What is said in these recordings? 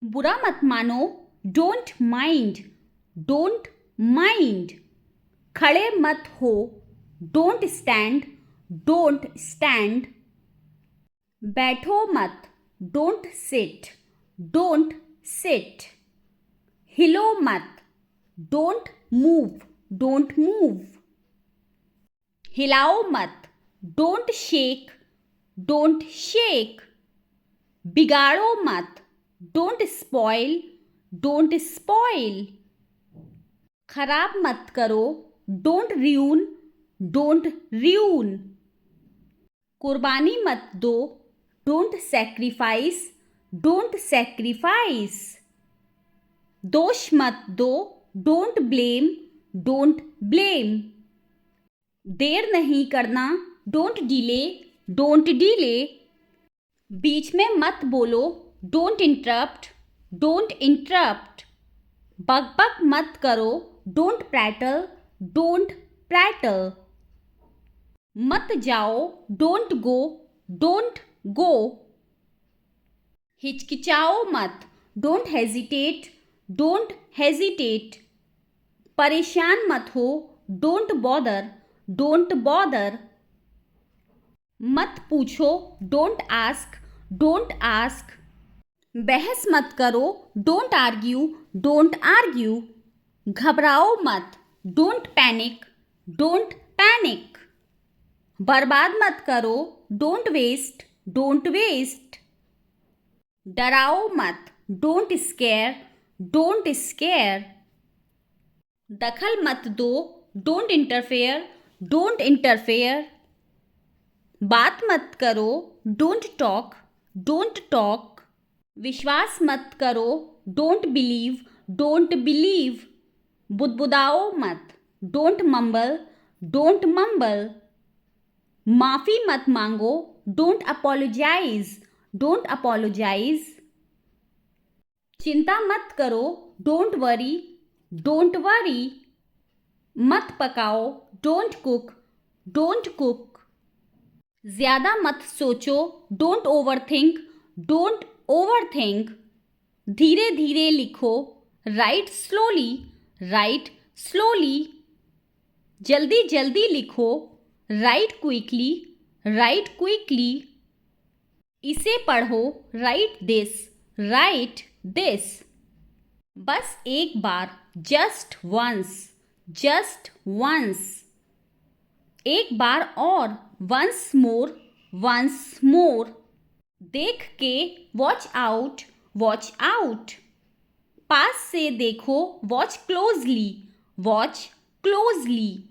बुरा मत मानो, डोंट माइंड, डोंट माइंड। खड़े मत हो, डोंट स्टैंड, डोंट स्टैंड। बैठो मत, डोंट सिट, डोंट सिट। हिलो मत, डोंट मूव, डोंट मूव। हिलाओ मत, डोंट शेक, डोंट शेक। बिगाड़ो मत, डोंट स्पॉइल, डोंट स्पॉइल। खराब मत करो, डोंट र्यून, डोंट र्यून। कुर्बानी मत दो, डोंट सैक्रिफाइस, डोंट सैक्रिफाइस। दोष मत दो, डोंट ब्लेम, डोंट ब्लेम। देर नहीं करना, डोंट डिले, डोंट डिले। बीच में मत बोलो, डोंट इंटरप्ट, डोंट इंटरप्ट। बकबक मत करो, डोंट प्रैटल, डोंट प्रैटल। मत जाओ, डोंट गो, डोंट गो। हिचकिचाओ मत, डोंट हेजिटेट, डोंट हेजिटेट। परेशान मत हो, डोंट बॉदर, डोंट बॉदर। मत पूछो, डोंट आस्क, डोंट आस्क। बहस मत करो, डोंट आर्ग्यू, डोंट आर्ग्यू। घबराओ मत, डोंट पैनिक, डोंट पैनिक। बर्बाद मत करो, डोंट वेस्ट, डोंट वेस्ट। डराओ मत, डोंट स्केयर, डोंट स्केयर। दखल मत दो, डोंट इंटरफेयर, डोंट इंटरफेयर। बात मत करो, डोंट टॉक, डोंट टॉक। विश्वास मत करो, डोंट बिलीव, डोंट बिलीव। बुदबुदाओ मत, डोंट मम्बल, डोंट मम्बल। माफी मत मांगो, डोंट अपोलोजाइज, डोंट अपोलोजाइज। चिंता मत करो, डोंट वरी, डोंट वरी। मत पकाओ, डोंट कुक, डोंट कुक। ज्यादा मत सोचो, डोंट ओवरथिंक, डोंट ओवरथिंक। धीरे धीरे लिखो, राइट स्लोली, राइट स्लोली। जल्दी जल्दी लिखो, राइट क्विकली, राइट क्विकली। इसे पढ़ो, राइट दिस, राइट दिस। बस एक बार, जस्ट वंस, जस्ट वंस। एक बार और, वंस मोर, वंस मोर। देख के, वॉच आउट, वॉच आउट। पास से देखो, वॉच क्लोजली, वॉच क्लोजली।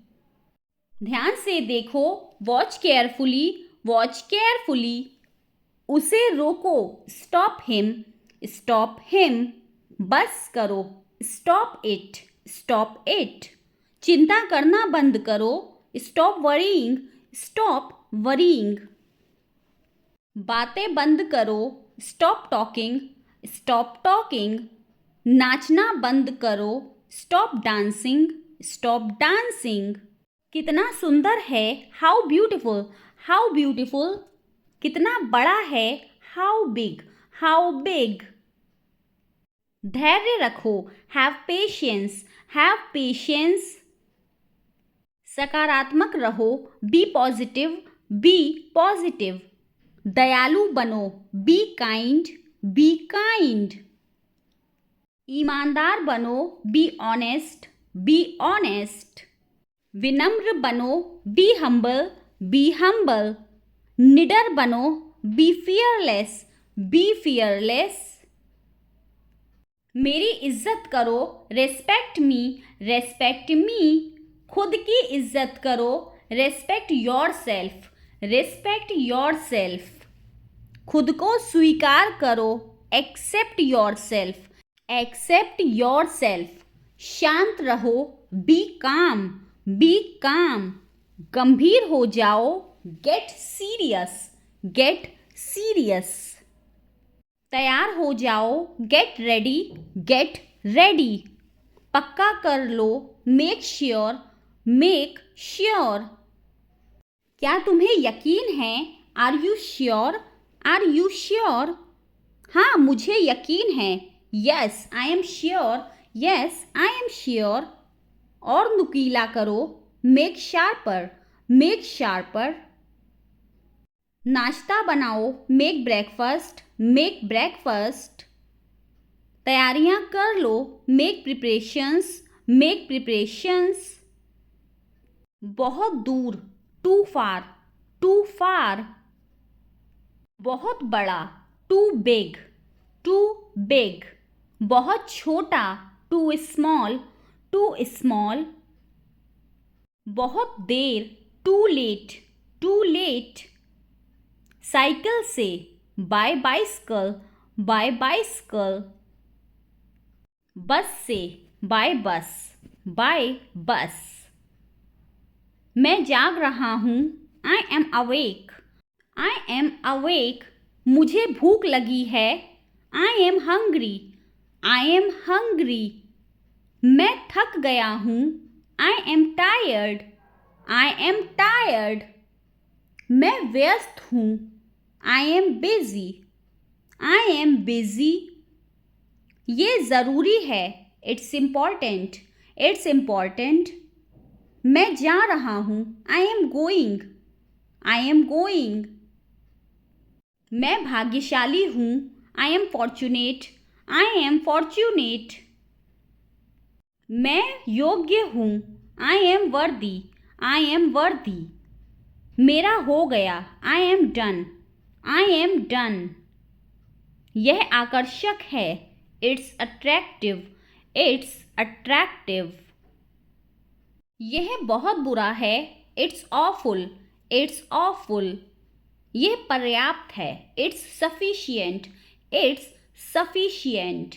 ध्यान से देखो, वॉच केयरफुली, वॉच केयरफुली। उसे रोको, स्टॉप हिम, स्टॉप हिम। बस करो, स्टॉप इट, स्टॉप इट। चिंता करना बंद करो, स्टॉप वरीइंग, स्टॉप वरीइंग। बातें बंद करो, स्टॉप टॉकिंग, स्टॉप टॉकिंग। नाचना बंद करो, स्टॉप डांसिंग, स्टॉप डांसिंग। कितना सुंदर है, हाउ ब्यूटिफुल, हाउ ब्यूटिफुल। कितना बड़ा है, हाउ बिग, हाउ बिग। धैर्य रखो, हैव पेशेंस, हैव पेशेंस। सकारात्मक रहो, बी पॉजिटिव, बी पॉजिटिव। दयालु बनो, बी काइंड, बी काइंड। ईमानदार बनो, बी ऑनेस्ट, बी ऑनेस्ट। विनम्र बनो, बी हम्बल, बी हम्बल। निडर बनो, बी फियरलेस, बी फियरलेस। मेरी इज्जत करो, रेस्पेक्ट मी, रेस्पेक्ट मी। खुद की इज्जत करो, respect yourself, respect yourself. खुद को स्वीकार करो, accept yourself, accept yourself. शांत रहो, बी काम, बी काम। गंभीर हो जाओ, गेट सीरियस, गेट सीरियस। तैयार हो जाओ, गेट रेडी, गेट रेडी। पक्का कर लो, मेक श्योर, मेक श्योर। क्या तुम्हें यकीन है, are you sure, are you sure. हाँ मुझे यकीन है, yes I am sure, yes I am sure. और नुकीला करो, मेक शार्पर, मेक शार्पर। नाश्ता बनाओ, मेक ब्रेकफास्ट, मेक ब्रेकफास्ट। तैयारियां कर लो, मेक प्रिपरेशंस, मेक प्रिपरेशंस। बहुत दूर, टू फार, टू फार। बहुत बड़ा, टू बिग, टू बिग। बहुत छोटा, टू स्मॉल, टू स्मॉल। बहुत देर, too late, too late. Cycle से, by bicycle, by bicycle. Bus से, बाय बस, बाय बस। मैं जाग रहा हूँ, I am awake, I am awake. मुझे भूख लगी है, I am hungry, I am hungry. मैं थक गया हूँ, I am tired, I am tired. मैं व्यस्त हूँ, I am busy, I am busy. ये ज़रूरी है, इट्स इम्पॉर्टेंट, इट्स इम्पॉर्टेंट। मैं जा रहा हूँ, I am going, I am going. मैं भाग्यशाली हूँ, I am fortunate, I am fortunate. मैं योग्य हूँ, आई एम वर्दी, आई एम वर्दी। मेरा हो गया, I am done, I am done. यह आकर्षक है, इट्स अट्रैक्टिव, इट्स अट्रैक्टिव। यह बहुत बुरा है, इट्स ऑफुल, इट्स ऑफुल। यह पर्याप्त है, इट्स सफिशिएंट, इट्स सफिशिएंट।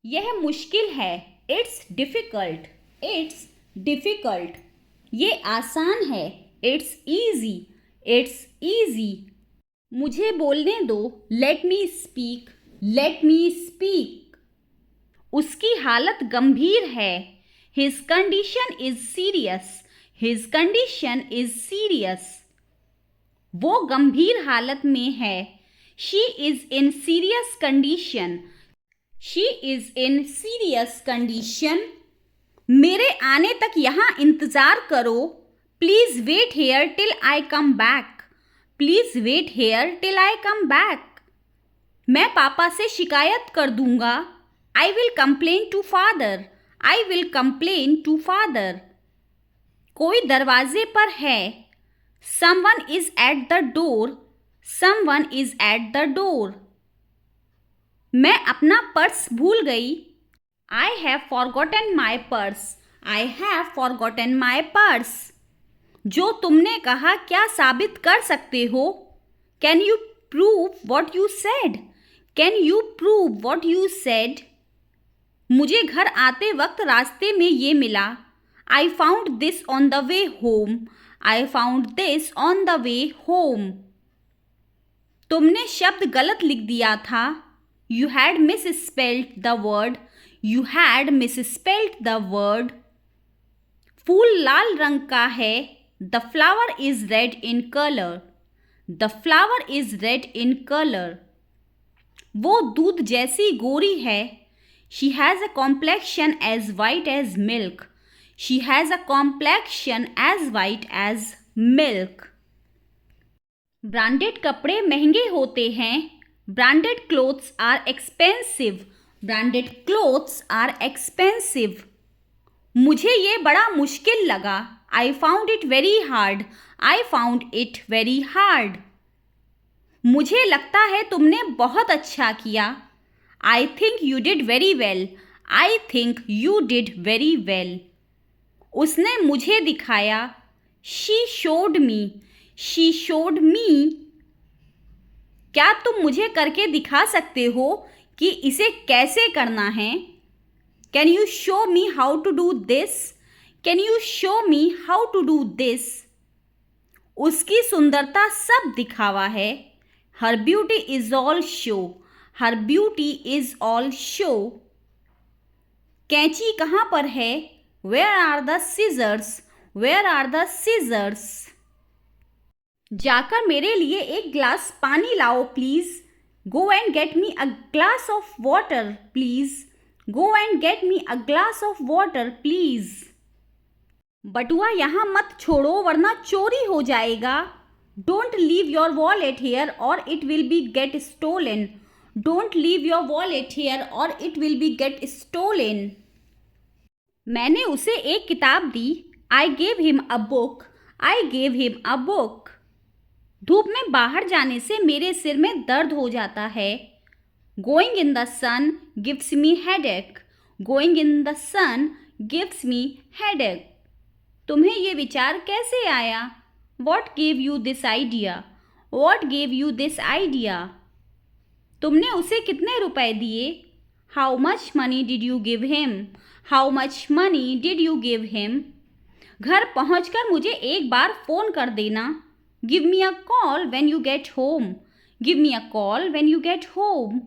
यह मुश्किल है, इट्स डिफ़िकल्ट, इट्स डिफ़िकल्ट। ये आसान है, इट्स ईजी, इट्स ईजी। मुझे बोलने दो, let me speak, let me speak. उसकी हालत गंभीर है, his condition is serious, his condition is serious. वो गंभीर हालत में है, she is in serious condition, she is in serious condition. मेरे आने तक यहाँ इंतज़ार करो, please wait here till I come back, please wait here till I come back. मैं पापा से शिकायत कर दूंगा, I will complain to father, I will complain to father. कोई दरवाजे पर है, someone is at the door, someone is at the door. मैं अपना पर्स भूल गई, I have forgotten my purse, I have forgotten my purse. जो तुमने कहा क्या साबित कर सकते हो, can you prove what you said, can you prove what you said. मुझे घर आते वक्त रास्ते में ये मिला, I found this on the way home, I found this on the way home. तुमने शब्द गलत लिख दिया था, you had misspelled the word, you had misspelled the word. फूल लाल रंग का है, the flower is red in colour, the flower is red in colour. वो दूध जैसी गोरी है, she has a complexion as white as milk, she has a complexion as white as milk. Branded कपड़े महंगे होते हैं, branded clothes are expensive, branded clothes are expensive. मुझे ये बड़ा मुश्किल लगा, I found it very hard, I found it very hard. मुझे लगता है तुमने बहुत अच्छा किया, I think you did very well, I think you did very well. उसने मुझे दिखाया, she showed me, she showed me. क्या तुम मुझे करके दिखा सकते हो कि इसे कैसे करना है, can you show me how to do this, can you show me how to do this. उसकी सुंदरता सब दिखावा है, her beauty is all show, her beauty is all show. कैंची कहाँ पर है, where are the scissors, where are the scissors. जाकर मेरे लिए एक गिलास पानी लाओ please, Go and get me a glass of water, please. Go and get me a glass of water, please. बटुआ यहाँ मत छोड़ो वरना चोरी हो जाएगा. Don't leave your wallet here or it will be get stolen. Don't leave your wallet here or it will be get stolen. मैंने उसे एक किताब दी. I gave him a book. I gave him a book. धूप में बाहर जाने से मेरे सिर में दर्द हो जाता है. Going in the sun gives me headache. Going in the sun gives me headache. तुम्हें ये विचार कैसे आया? What gave you this idea? What gave you this idea? तुमने उसे कितने रुपए दिए? How much money did you give him? How much money did you give him? घर पहुंचकर मुझे एक बार फ़ोन कर देना. Give me a call when you get home. Give me a call when you get home.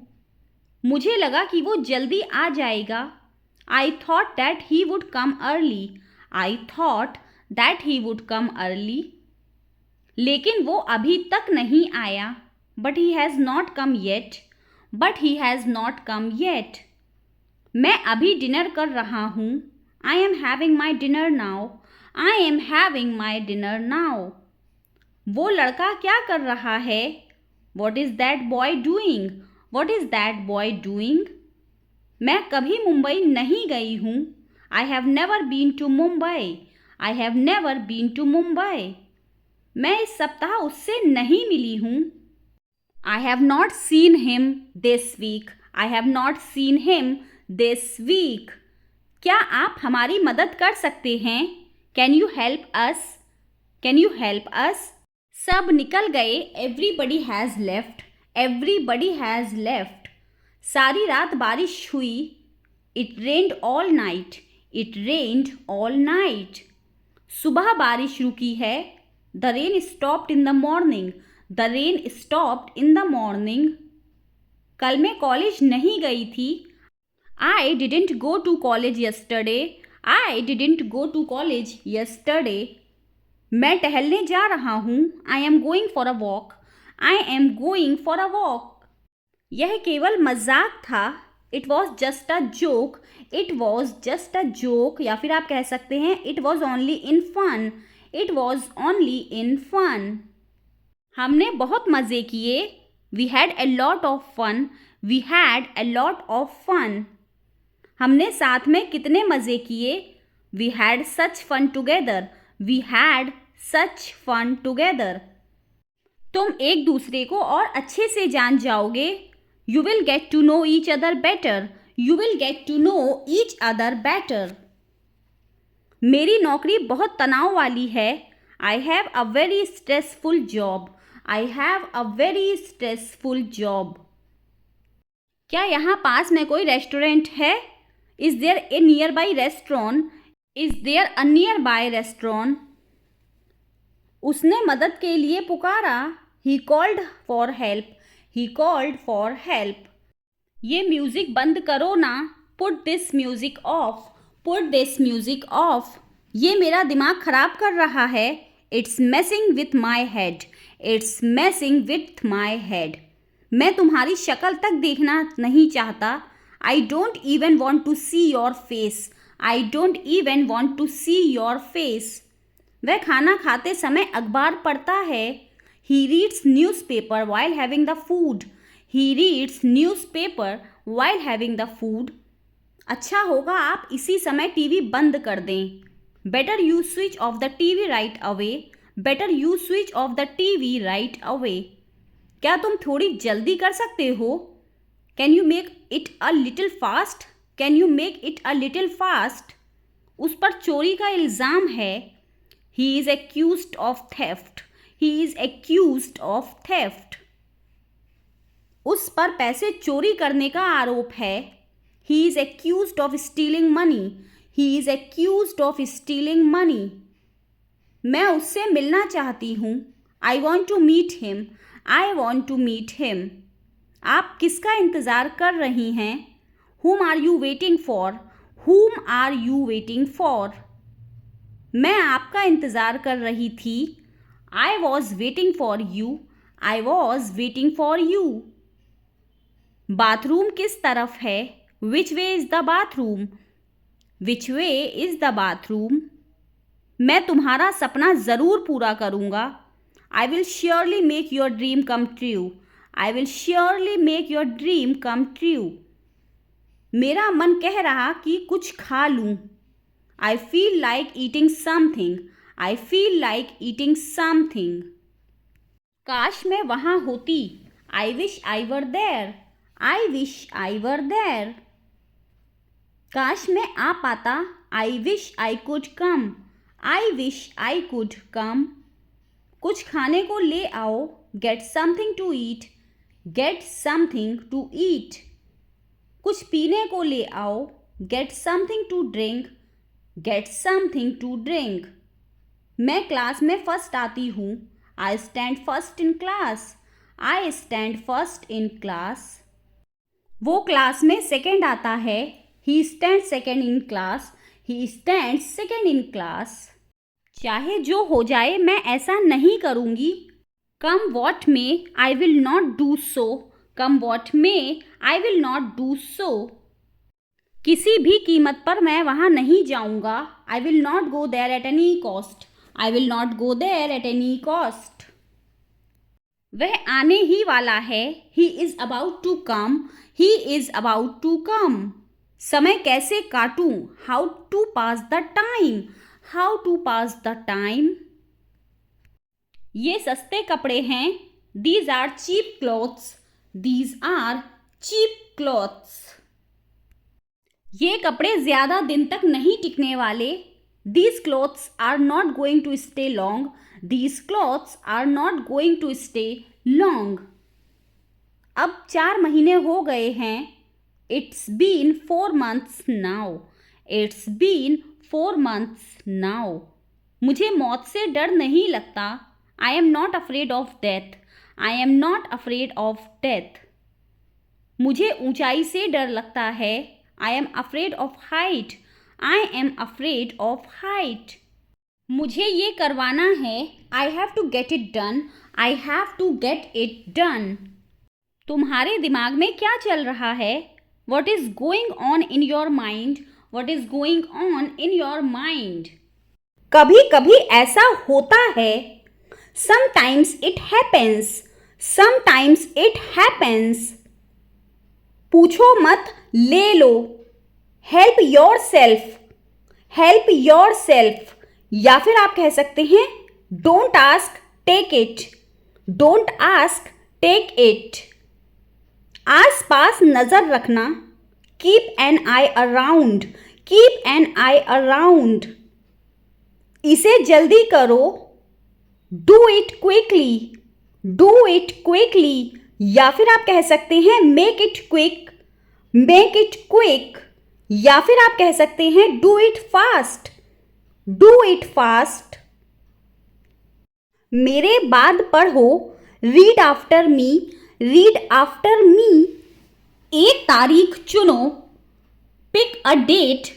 मुझे लगा कि वो जल्दी आ जाएगा. I thought that he would come early. I thought that he would come early. लेकिन वो अभी तक नहीं आया. But he has not come yet. But he has not come yet. मैं अभी डिनर कर रहा हूँ. I am having my dinner now. I am having my dinner now. वो लड़का क्या कर रहा है? What is that boy doing? What is that boy doing? मैं कभी मुंबई नहीं गई हूँ. I have never been to Mumbai. I have never been to Mumbai. मैं इस सप्ताह उससे नहीं मिली हूँ. I have not seen him this week. I have not seen him this week. क्या आप हमारी मदद कर सकते हैं? Can you help us? Can you help us? सब निकल गए. Everybody has left. Everybody has left. सारी रात बारिश हुई. It rained all night. It rained all night. सुबह बारिश रुकी है. The rain stopped in the morning. The rain stopped in the morning. कल मैं कॉलेज नहीं गई थी. I didn't go to college yesterday. I didn't go to college yesterday. मैं टहलने जा रहा हूँ. I am going for a walk. I am going for a walk. यह केवल मजाक था. It was just a joke. It was just a joke. या फिर आप कह सकते हैं It was only in fun. It was only in fun. हमने बहुत मज़े किए. We had a lot of fun. We had a lot of fun. हमने साथ में कितने मज़े किए. We had such fun together. We had such fun together. तुम एक दूसरे को और अच्छे से जान जाओगे. You will get to know each other better. You will get to know each other better. मेरी नौकरी बहुत तनाव वाली है. I have a very stressful job. I have a very stressful job. क्या यहाँ पास में कोई रेस्टोरेंट है? Is there a nearby restaurant? Is there a nearby restaurant? उसने मदद के लिए पुकारा. He called for help. He called for help. ये म्यूज़िक बंद करो ना. Put this music off. Put this music off. ये मेरा दिमाग ख़राब कर रहा है. It's messing with my head. It's messing with my head. मैं तुम्हारी शक्ल तक देखना नहीं चाहता. I don't even want to see your face. I don't even want to see your face. वह खाना खाते समय अखबार पढ़ता है. He reads newspaper while having the food. He reads newspaper while having the food. अच्छा होगा आप इसी समय टीवी बंद कर दें. Better you switch off the TV right away. Better you switch off the TV right away. क्या तुम थोड़ी जल्दी कर सकते हो? Can you make it a little fast? Can you make it a little fast? उस पर चोरी का इल्ज़ाम है. He is accused of theft. He is accused of theft. उस पर पैसे चोरी करने का आरोप है. He is accused of stealing money. He is accused of stealing money. मैं उससे मिलना चाहती हूँ. I want to meet him. I want to meet him. आप किसका इंतज़ार कर रही हैं? Whom are you waiting for? Whom are you waiting for? मैं आपका इंतज़ार कर रही थी. I was waiting for you. I was waiting for you. Bathroom किस तरफ है? Which way is the bathroom? Which way is the bathroom? मैं तुम्हारा सपना ज़रूर पूरा करूँगा। I will surely make your dream come true. I will surely make your dream come true. मेरा मन कह रहा कि कुछ खा लूँ। I feel like eating something. I feel like eating something. काश मैं वहाँ होती। I wish I were there. I wish I were there. काश मैं आ पाता। I wish I could come. I wish I could come. कुछ खाने को ले आओ। Get something to eat. Get something to eat. कुछ पीने को ले आओ। Get something to drink. Get something to drink. मैं क्लास में फर्स्ट आती हूँ। I stand first in class. I stand first in class. वो क्लास में सेकेंड आता है। He stand second in class. He stand second in class. चाहे जो हो जाए मैं ऐसा नहीं करूँगी। Come what may I will not do so. Come what may I will not do so. किसी भी कीमत पर मैं वहाँ नहीं जाऊँगा। I will not go there at any cost. I will not go there at any cost. वह आने ही वाला है। He is about to come. He is about to come. समय कैसे काटूँ? How to pass the time. How to pass the time. ये सस्ते कपड़े हैं। These are cheap clothes. These are cheap clothes. ये कपड़े ज़्यादा दिन तक नहीं टिकने वाले। These clothes are not going to stay long. These clothes are not going to stay long. अब 4 महीने हो गए हैं। It's been 4 months now. It's been 4 months now. मुझे मौत से डर नहीं लगता। I am not afraid of death. I am not afraid of death. मुझे ऊंचाई से डर लगता है। I am afraid of height. I am afraid of height. मुझे ये करवाना है। I have to get it done. I have to get it done. तुम्हारे दिमाग में क्या चल रहा है? What is going on in your mind? What is going on in your mind? कभी कभी ऐसा होता है। Sometimes it happens. Sometimes it happens. पूछो मत, ले लो। Help yourself. Help yourself. या फिर आप कह सकते हैं don't ask take it. Don't ask take it. आस पास नजर रखना। Keep an eye around. Keep an eye around. इसे जल्दी करो। Do it quickly. Do it quickly. या फिर आप कह सकते हैं make it quick. Make it quick. या फिर आप कह सकते हैं do it fast. Do it fast. मेरे बाद पढ़ो। Read after me. Read after me. एक तारीख चुनो। Pick a date.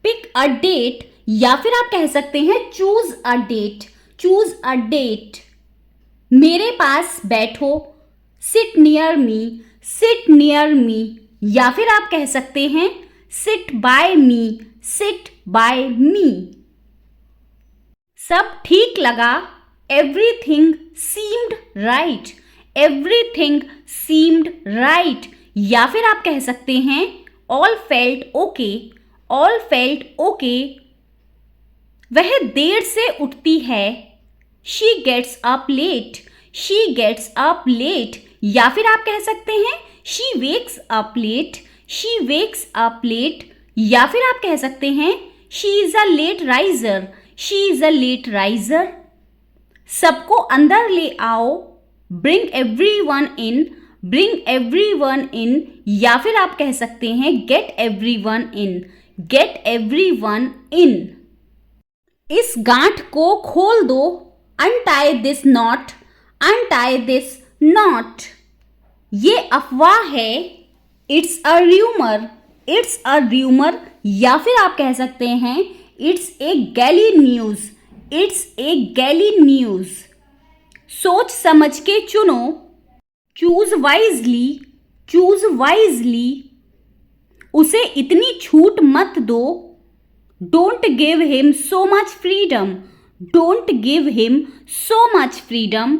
Pick a date. या फिर आप कह सकते हैं choose a date. Choose a date. मेरे पास बैठो। Sit near me. Sit near me. या फिर आप कह सकते हैं sit by me. Sit by me. सब ठीक लगा। Everything seemed right. Everything seemed right. या फिर आप कह सकते हैं all felt okay. All felt okay. वह देर से उठती है। She gets up late. She gets up late. या फिर आप कह सकते हैं she wakes up late. She wakes up late. या फिर आप कह सकते हैं she is a late riser. She is a late riser. सबको अंदर ले आओ। Bring everyone in. Bring everyone in. या फिर आप कह सकते हैं get everyone in. Get everyone in. इस गांठ को खोल दो। Untie this knot. Untie this knot. ये अफवाह है। It's a rumour. It's a rumour. या फिर आप कह सकते हैं it's a galley news. It's a galley news. सोच समझ के चुनो। Choose wisely. चूज वाइजली, उसे इतनी छूट मत दो, don't give him so much freedom, don't give him so much freedom.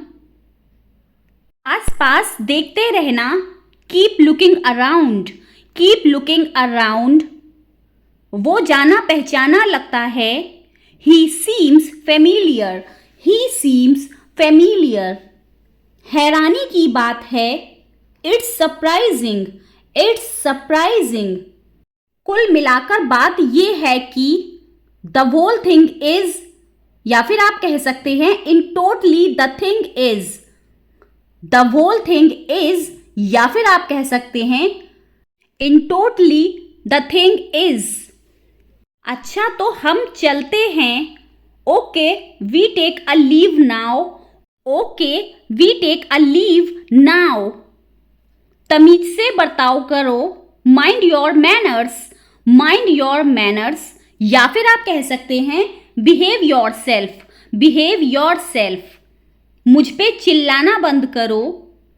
आसपास देखते रहना, keep looking around, keep looking around. वो जाना पहचाना लगता है, ही सीम्स फेमिलियर, ही सीम्स फेमिलियर। हैरानी की बात है, इट्स सरप्राइजिंग, इट्स सरप्राइजिंग। कुल मिलाकर बात ये है कि द होल थिंग इज, या फिर आप कह सकते हैं in totally the thing is, the whole thing is, या फिर आप कह सकते हैं in totally the thing is. अच्छा तो हम चलते हैं, okay we take a leave now, okay we take a leave now. तमीज से बर्ताव करो, mind your manners, mind your manners, या फिर आप कह सकते हैं behave yourself, behave yourself. मुझ पे चिल्लाना बंद करो,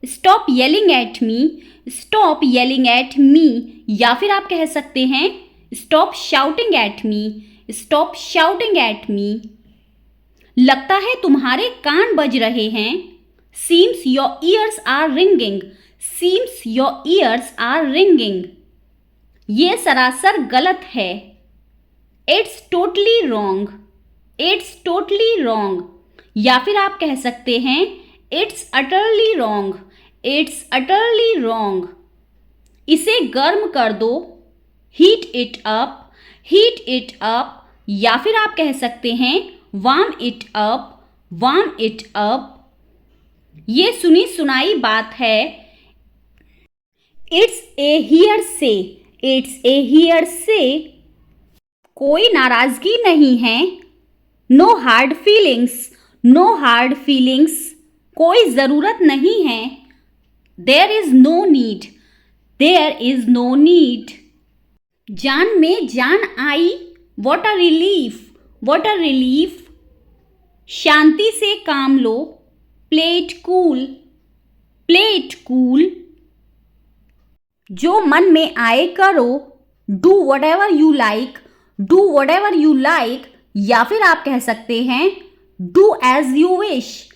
stop yelling at me, stop yelling at me, या फिर आप कह सकते हैं stop shouting at me, stop shouting at me. लगता है तुम्हारे कान बज रहे हैं, seems your ears are ringing, seems your ears are ringing. ये सरासर गलत है, it's totally wrong, it's totally wrong, या फिर आप कह सकते हैं it's utterly wrong, it's utterly wrong. इसे गर्म कर दो, heat it up, heat it up, या फिर आप कह सकते हैं warm it up, warm it up. ये सुनी सुनाई बात है, it's a hearsay, it's a hearsay. कोई नाराजगी नहीं है, no hard feelings, no hard feelings. कोई ज़रूरत नहीं है, there is no need, there is no need. जान में जान आई, what a relief, what a relief. शांति से काम लो, play it cool, play it cool. जो मन में आए करो, do whatever you like, do whatever you like, या फिर आप कह सकते हैं do as you wish,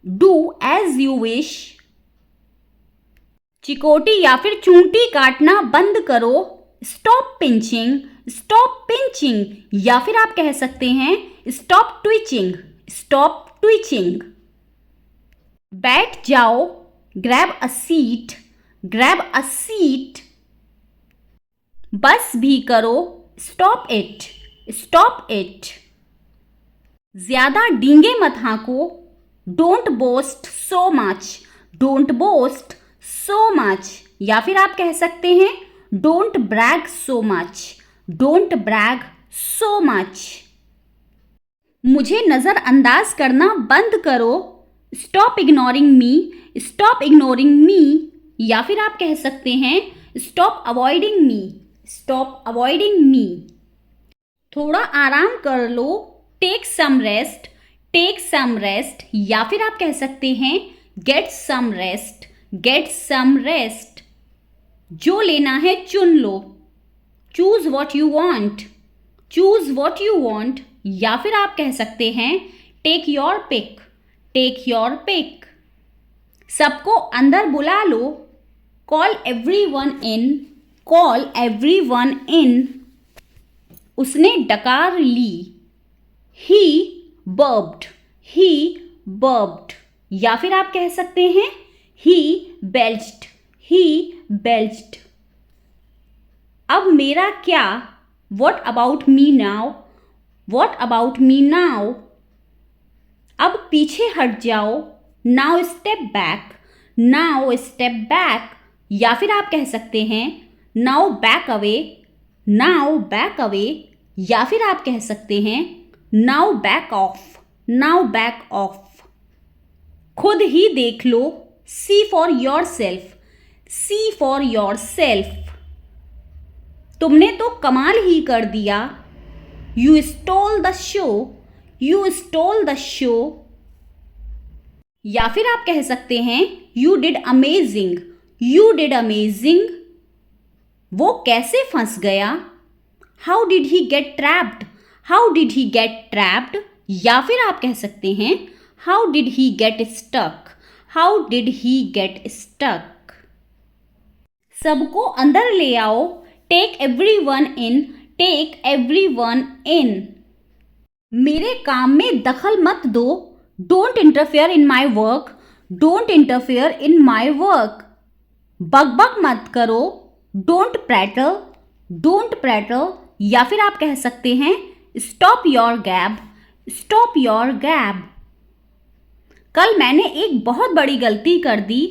do as you wish. चिकोटी या फिर चूंटी काटना बंद करो, स्टॉप पिंचिंग, स्टॉप पिंचिंग, या फिर आप कह सकते हैं स्टॉप ट्विचिंग, स्टॉप ट्विचिंग। बैठ जाओ, grab a seat, grab a seat. बस भी करो, स्टॉप इट, स्टॉप इट। ज्यादा डींगे मत हांको, don't boast so much, don't boast so much, या फिर आप कह सकते हैं don't brag so much, don't brag so much. मुझे नज़रअंदाज करना बंद करो, stop ignoring me, stop ignoring me, या फिर आप कह सकते हैं stop avoiding me, stop avoiding me. थोड़ा आराम कर लो, take some rest, take some rest, या फिर आप कह सकते हैं get some rest, gate some rest. जो लेना है चुन लो, choose what you want, choose what you want, या फिर आप कह सकते हैं take your pick, take your pick. सबको अंदर बुला लो, call everyone in, call everyone in. उसने डकार ली, ही बर्ब्ड, ही बर्ब्ड, या फिर आप कह सकते हैं ही बेल्च्ड, ही बेल्च्ड। अब मेरा क्या, what about me now, what about me now. अब पीछे हट जाओ, now step back, now step back, या फिर आप कह सकते हैं now back away, now back away, या फिर आप कह सकते हैं now back off, now back off. खुद ही देख लो, see for yourself, see for yourself. तुमने तो कमाल ही कर दिया, you stole the show, you stole the show, या फिर आप कह सकते हैं you did amazing, you did amazing, वो कैसे फंस गया? How did he get trapped, how did he get trapped, या फिर आप कह सकते हैं how did he get stuck, how did he get stuck. सबको अंदर ले आओ, take everyone in, take everyone in. मेरे काम में दखल मत दो, don't interfere in my work, don't interfere in my work. बक मत करो, डोंट प्रैटल, डोंट प्रैटल, या फिर आप कह सकते हैं stop your gab, stop your gab. कल मैंने एक बहुत बड़ी गलती कर दी,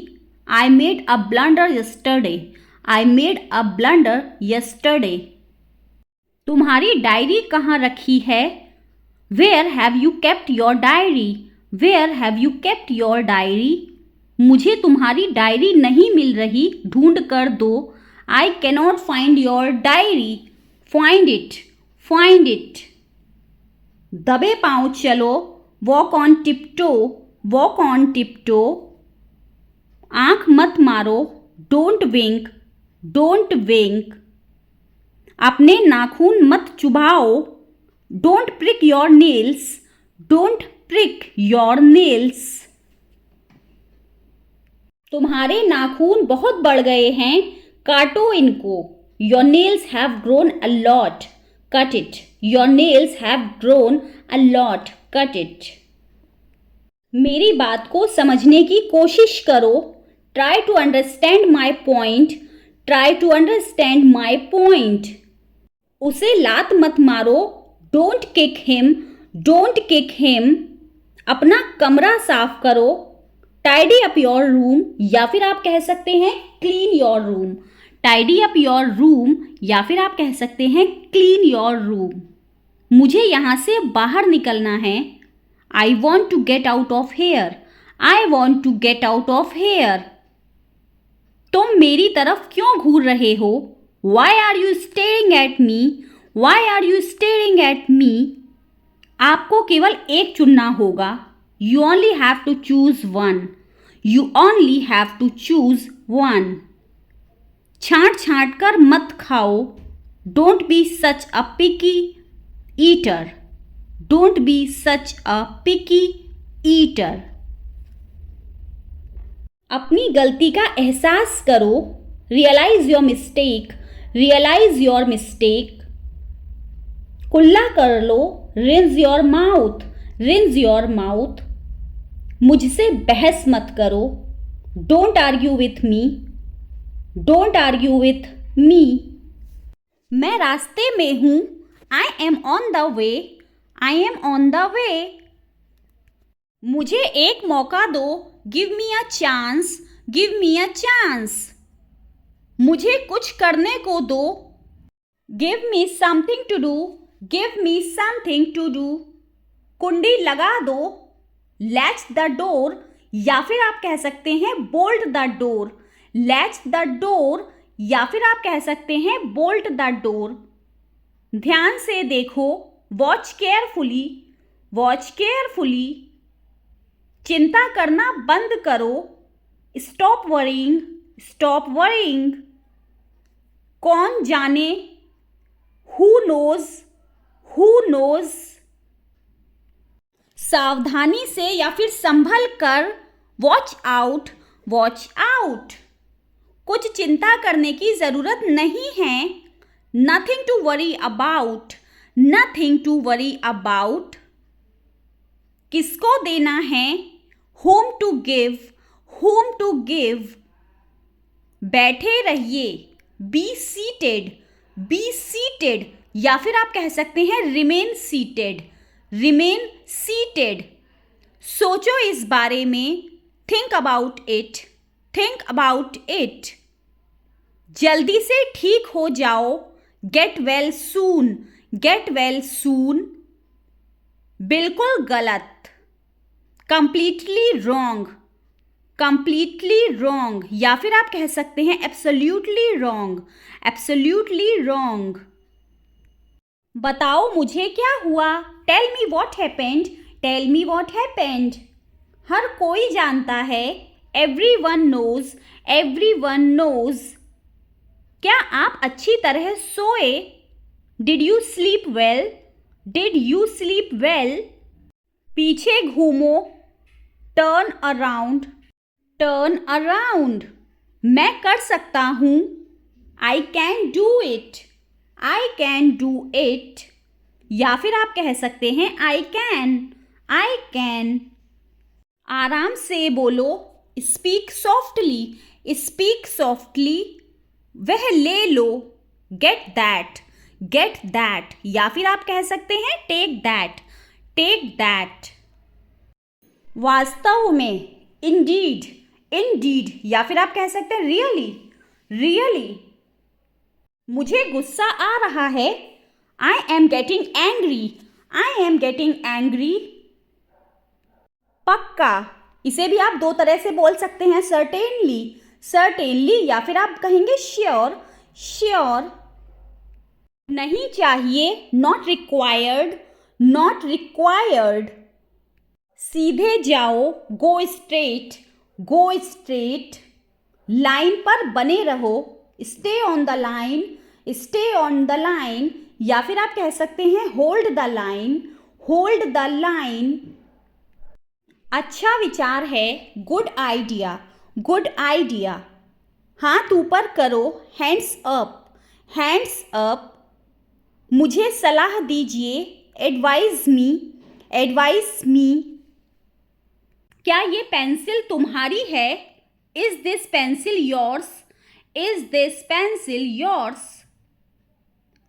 I made a blunder yesterday, I made a blunder yesterday. तुम्हारी डायरी कहाँ रखी है? Where have you kept your diary, where have you kept your diary. मुझे तुम्हारी डायरी नहीं मिल रही, ढूंढ कर दो, I cannot find your diary, find it, find it. दबे पांव चलो, walk on tiptoe, walk on टिपटो। आंख मत मारो, डोंट विंक, डोंट विंक। अपने नाखून मत चुभाओ, don't prick your nails, don't prick your nails. तुम्हारे नाखून बहुत बढ़ गए हैं, काटो इनको, your nails have grown a lot, cut it, your nails have grown a lot, cut it. मेरी बात को समझने की कोशिश करो, try to understand my point, try to understand my point. उसे लात मत मारो, don't kick him, don't kick him. अपना कमरा साफ करो, टाइडी अप योर रूम, या फिर आप कह सकते हैं clean your room, tidy up your room, या फिर आप कह सकते हैं क्लीन योर रूम। मुझे यहाँ से बाहर निकलना है, I want to get out of here, I want to get out of here. तुम मेरी तरफ क्यों घूर रहे हो? Why are you staring at me, why are you staring at me. आपको केवल एक चुनना होगा, you only have to choose one, you only have to choose one. छांट छांट कर मत खाओ, don't be such a picky eater, don't be such a picky eater. अपनी गलती का एहसास करो, realise your mistake, realise your mistake. कुल्ला कर लो, rinse your mouth, rinse your mouth. मुझसे बहस मत करो, don't argue with me, don't argue with me. मैं रास्ते में हूं, I am on the way, I am on the way. मुझे एक मौका दो, give me a chance, give me a chance. मुझे कुछ करने को दो, give me something to do, give me something to do. कुंडी लगा दो, लैच द डोर, या फिर आप कह सकते हैं bolt the door, latch the door, या फिर आप कह सकते हैं बोल्ट द डोर। ध्यान से देखो, वॉच केयरफुली, वॉच केयरफुली। चिंता करना बंद करो, स्टॉप वरीइंग, स्टॉप वरीइंग। कौन जाने, हु नोज, हु नोज। सावधानी से या फिर संभल कर, वॉच आउट, वॉच आउट। कुछ चिंता करने की जरूरत नहीं है, nothing to worry about, nothing to worry about. किसको देना है, whom to give, whom to give। बैठे रहिए, be seated, be seated, या फिर आप कह सकते हैं remain seated, remain seated। सोचो इस बारे में, think about it, think about it। जल्दी से ठीक हो जाओ, get well soon, get well soon। बिल्कुल गलत, completely wrong, completely wrong, या फिर आप कह सकते हैं absolutely wrong, absolutely wrong। बताओ मुझे क्या हुआ, tell me what happened, tell me what happened। हर कोई जानता है, everyone knows, everyone knows. क्या आप अच्छी तरह सोए? Did you sleep well? Did you sleep well? पीछे घूमो, turn around, turn around. मैं कर सकता हूँ, I can do it, I can do it. या फिर आप कह सकते हैं I can, I can. आराम से बोलो, speak softly, speak softly. वह ले लो, get that, get that. या फिर आप कह सकते हैं take that, take that. वास्तव में, indeed, indeed. या फिर आप कह सकते हैं really, really. मुझे गुस्सा आ रहा है, I am getting angry, I am getting angry. पक्का, इसे भी आप दो तरह से बोल सकते हैं, certainly, certainly. या फिर आप कहेंगे sure, sure. नहीं चाहिए, not required, not required. सीधे जाओ, go straight, go straight. Line पर बने रहो, stay on the line, stay on the line. या फिर आप कह सकते हैं hold the line, hold the line. अच्छा विचार है, good idea, good idea. हाथ ऊपर करो, hands up, hands up. मुझे सलाह दीजिए, advise me, advise me. क्या ये पेंसिल तुम्हारी है? Is this pencil yours? Is this pencil yours?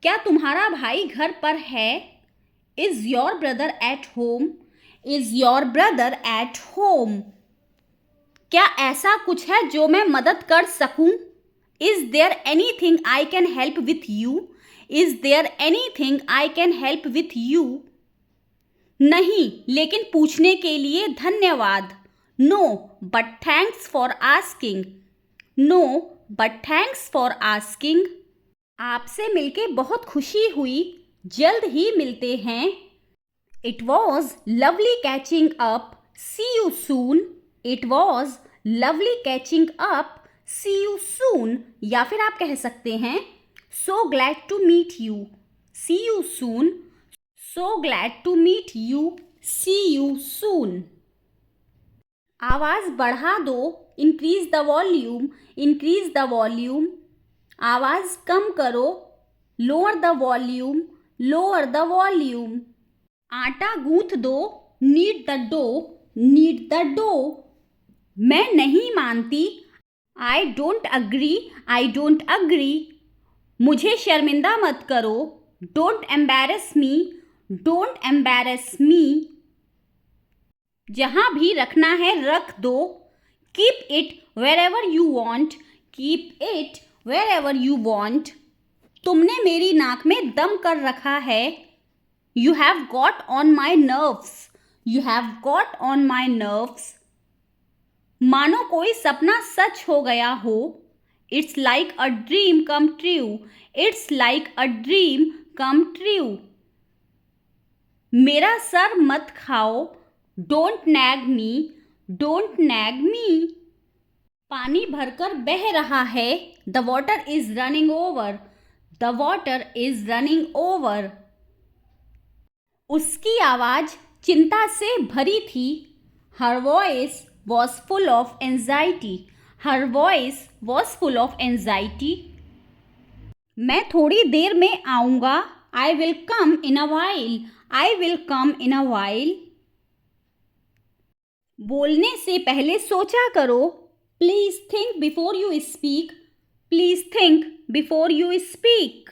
क्या तुम्हारा भाई घर पर है? Is your brother at home? Is your brother at home? क्या ऐसा कुछ है जो मैं मदद कर सकूं? Is there anything I can help with you? Is there anything I can help with you? नहीं, लेकिन पूछने के लिए धन्यवाद. No, but thanks for asking. No, but thanks for asking. आपसे मिलके बहुत खुशी हुई. जल्द ही मिलते हैं. It was lovely catching up. See you soon. It was lovely catching up. See you soon. या फिर आप कह सकते हैं So glad to meet you. See you soon. So glad to meet you. See you soon. आवाज़ बढ़ा दो, increase the volume, increase the volume. आवाज़ कम करो, lower the volume, lower the volume. आटा गूंथ दो, knead the dough, knead the dough. मैं नहीं मानती, I don't agree, I don't agree. मुझे शर्मिंदा मत करो, don't embarrass me, don't embarrass me. जहाँ भी रखना है रख दो, keep it wherever you want, keep it wherever you want. तुमने मेरी नाक में दम कर रखा है, you have got on my nerves, you have got on my nerves. मानो कोई सपना सच हो गया हो, it's like a dream come true, it's like a dream come true. मेरा सर मत खाओ, don't nag me, don't nag me. पानी भरकर बह रहा है, the water is running over, the water is running over. उसकी आवाज़ चिंता से भरी थी, her voice was full of anxiety, her voice was full of anxiety. मैं थोड़ी देर में आऊँगा, I will come in a while, I will come in a while. बोलने से पहले सोचा करो, please think before you speak, please think before you speak.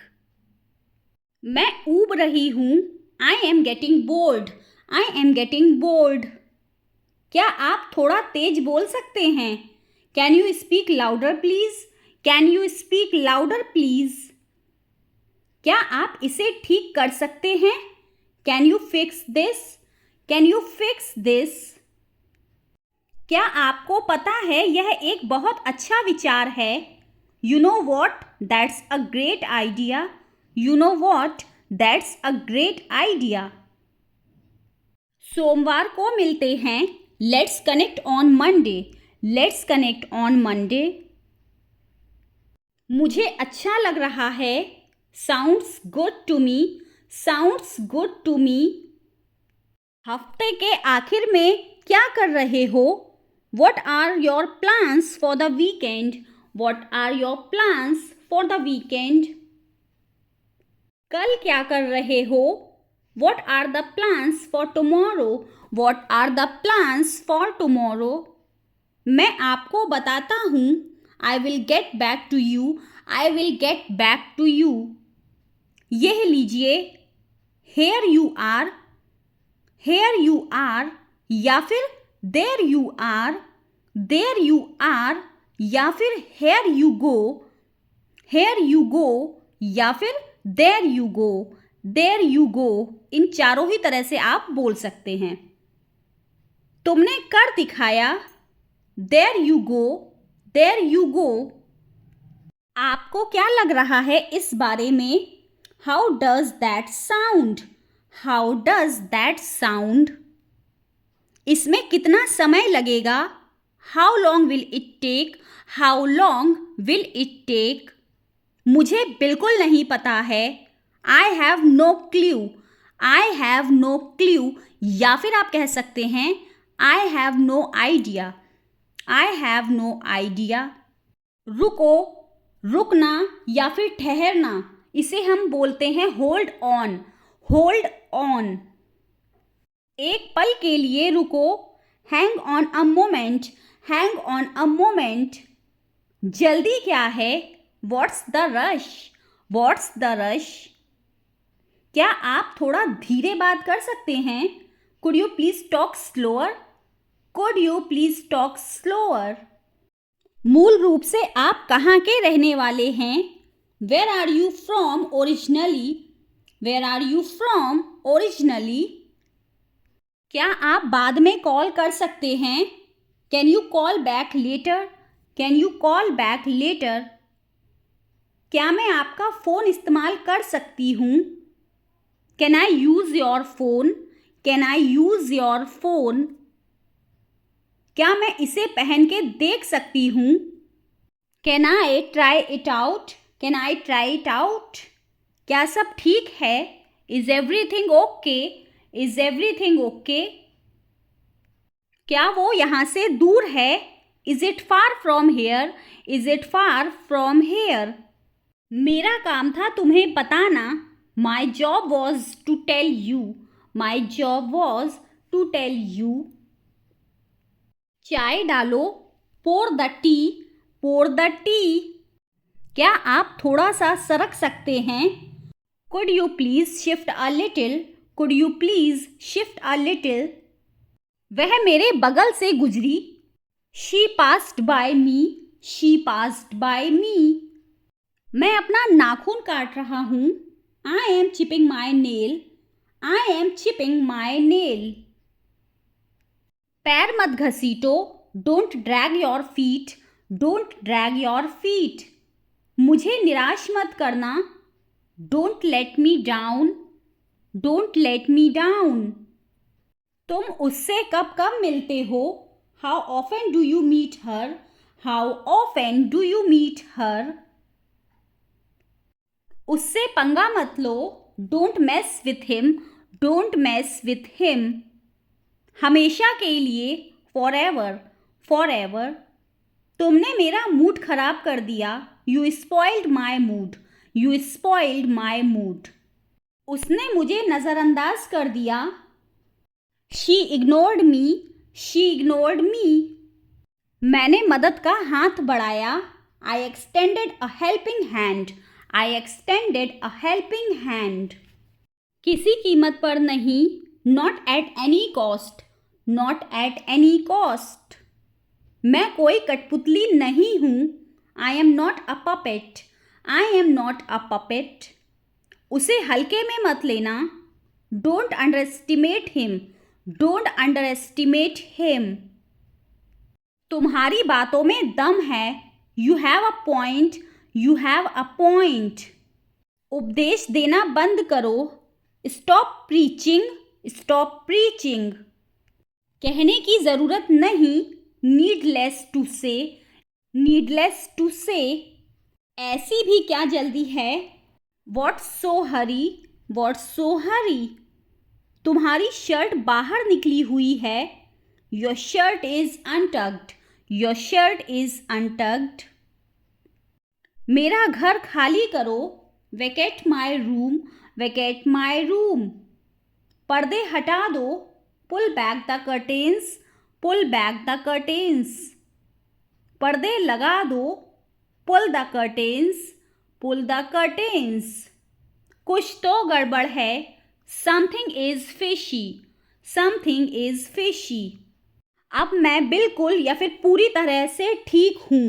मैं ऊब रही हूँ, I am getting bold, I am getting bold. क्या आप थोड़ा तेज बोल सकते हैं? Can you speak louder please, can you speak louder please. क्या आप इसे ठीक कर सकते हैं? Can you fix this, can you fix this. क्या आपको पता है यह एक बहुत अच्छा विचार है? You know what, that's a great idea, you know what, that's a great idea. सोमवार को मिलते हैं, let's connect on Monday, let's connect on Monday. मुझे अच्छा लग रहा है। Sounds good to me. Sounds good to me. हफ्ते के आखिर में क्या कर रहे हो? What are your plans for the weekend? What are your plans for the weekend? कल क्या कर रहे हो? What are the plans for tomorrow? What are the plans for tomorrow? मैं आपको बताता हूँ। I will get back to you. I will get back to you. यह लीजिए। Here you are. Here you are या फिर there you are, there you are या फिर here you go, here you go या फिर there you go, there you go। इन चारों ही तरह से आप बोल सकते हैं। तुमने कर दिखाया। there you go, there you go। आपको क्या लग रहा है इस बारे में? How does that sound? How does that sound? इसमें कितना समय लगेगा? How long will it take? How long will it take? मुझे बिल्कुल नहीं पता है। I have no clue. I have no clue या फिर आप कह सकते हैं I have no idea. I have no idea। रुको, रुकना या फिर ठहरना, इसे हम बोलते हैं होल्ड ऑन। Hold on. एक पल के लिए रुको। Hang on a moment. Hang on a moment. जल्दी क्या है? What's the rush? What's the rush? क्या आप थोड़ा धीरे बात कर सकते हैं? Could you please talk slower? Could you please talk slower? मूल रूप से आप कहाँ के रहने वाले हैं? Where are you from originally? Where are you from originally? क्या आप बाद में कॉल कर सकते हैं? Can you call back letter? Can you call back later? क्या मैं आपका फ़ोन इस्तेमाल कर सकती हूँ? Can I use your phone? Can I use your phone? क्या मैं इसे पहन के देख सकती हूँ? Can I try it out? Can I try it out? क्या सब ठीक है? Is everything okay? Is everything okay? क्या वो यहाँ से दूर है? Is it far from here? Is it far from here? मेरा काम था तुम्हें बताना। My job was to tell you. My job was to tell you. चाय डालो। Pour the tea. Pour the tea. क्या आप थोड़ा सा सरक सकते हैं? Could you please shift a little? Could you please shift a little? वह मेरे बगल से गुजरी। She passed by me. She passed by me. मैं अपना नाखून काट रहा हूँ। I am chipping my nail. I am chipping my nail. पैर मत घसीटो। Don't drag your feet. Don't drag your feet. मुझे निराश मत करना। Don't let me down. Don't let me down. तुम उससे कब कब मिलते हो? How often do you meet her? How often do you meet her? उससे पंगा मत लो। Don't mess with him. Don't mess with him. हमेशा के लिए। Forever. Forever. तुमने मेरा मूड खराब कर दिया। You spoiled my mood. You spoiled my mood. उसने मुझे नज़रअंदाज कर दिया। She ignored me. She ignored me. मैंने मदद का हाथ बढ़ाया। I extended a helping hand. I extended a helping hand. किसी कीमत पर नहीं। Not at any cost. Not at any cost. मैं कोई कठपुतली नहीं हूँ। I am not a puppet. I am not a puppet. उसे हल्के में मत लेना। Don't underestimate him. Don't underestimate him. तुम्हारी बातों में दम है। You have a point. You have a point. उपदेश देना बंद करो। Stop preaching. Stop preaching. कहने की ज़रूरत नहीं। नीडलेस टू से, नीडलेस टू से, ऐसी भी क्या जल्दी है, व्हाट्स सो हरी, व्हाट्स सो हरी, तुम्हारी शर्ट बाहर निकली हुई है, your shirt is untucked, your shirt is untucked, मेरा घर खाली करो, vacate my room, vacate my room, पर्दे हटा दो, pull back the curtains, pull back the curtains, पर्दे लगा दो, pull the curtains, pull the curtains, कुछ तो गड़बड़ है, something is fishy, something is fishy, अब मैं बिल्कुल या फिर पूरी तरह से ठीक हूँ,